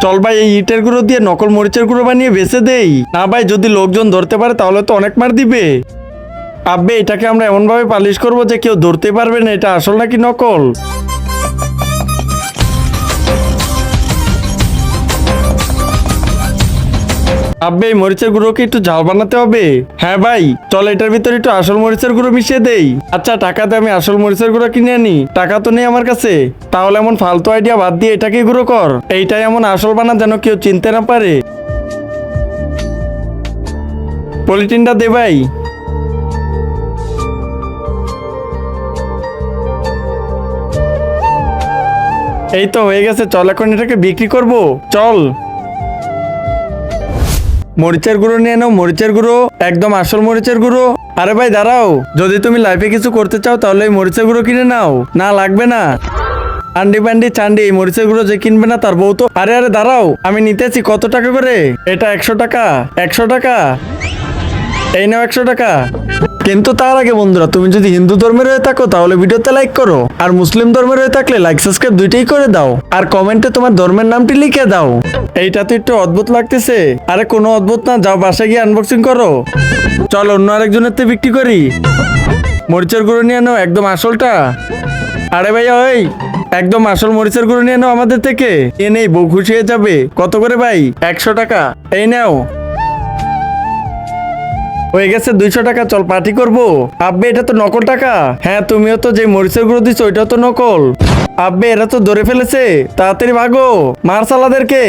চল ভাই এই ইটের গুঁড়ো দিয়ে নকল মরিচের গুঁড়ো বানিয়ে বেচে দেই। না ভাই, যদি লোকজন ধরতে পারে তাহলে তো অনেক মার দিবে। আব্বে এটাকে আমরা এমন ভাবে পালিশ করবো যে কেউ ধরতে পারবে না এটা আসল নাকি নকল। আব্বে এই মরিচের গুঁড়ো কি একটু ঝাল বানাতে হবে? হ্যাঁ ভাই, চল এটার ভিতরে একটু আসল মরিচের গুঁড়ো মিশিয়ে দেই। আচ্ছা টাকাতে আমি আসল মরিচের গুঁড়ো কিনে আনি, টাকা তো নেই আমার কাছে। তাহলে এমন ফালতু আইডিয়া বাদ দিয়ে এটাকে গুঁড়ো কর। এইটাই এমন আসল বানা যেন কেউ চিনতে না পারে। পলিটিনটা দে ভাই। এই তো হয়ে গেছে, চল এখন এটাকে বিক্রি করব। চল মরিচের গুঁড়ো নিয়ে নাও, মরিচের গুঁড়ো, একদম আসল মরিচের গুঁড়ো। আরে ভাই দাঁড়াও, যদি তুমি লাইফে কিছু করতে চাও তাহলে এই মরিচের গুঁড়ো কিনে নাও। না লাগবে না। আন্ডি বান্ডি চান্ডি, এই মরিচের গুঁড়ো যে কিনবে না তার বউ তো। আরে আরে দাঁড়াও, আমি নিতেছি। কত টাকা করে এটা? 100 টাকা। 100 টাকা, এই নাও 100 টাকা। কিন্তু তার আগে বন্ধুরা, তুমি যদি হিন্দু ধর্মের হয়ে থাকো তাহলে ভিডিওতে লাইক করো, আর মুসলিম ধর্মের হয়ে থাকলে লাইক সাবস্ক্রাইব দুইটাই করে দাও, আর কমেন্টে তোমার ধর্মের নামটি লিখে দাও। এইটা তো একটু অদ্ভুত লাগতেছে। আরে কোনো অদ্ভুত না, যাও বাসায় গিয়ে আনবক্সিং করো। চল অন্য আরেকজনের তে বিক্রি করি। মরিচের গুঁড়ো নিয়ে নাও, একদম আসলটা। আরে ভাইয়া ওই একদম আসল মরিচের গুঁড়ো নিয়ে নাও আমাদের থেকে। এ নেই, বউ খুশি হয়ে যাবে। কত করে ভাই? 100 টাকা। এই নাও, হয়ে গেছে 200 টাকা। চল পার্টি করবো। আব্বে এটা তো নকল টাকা। হ্যাঁ তুমিও তো যে মরিচের গুঁড়ো দিচ্ছ ওইটাও তো নকল। আব্বে এরা তো ধরে ফেলেছে, তাড়াতাড়ি ভাগো, মার সালাদেরকে।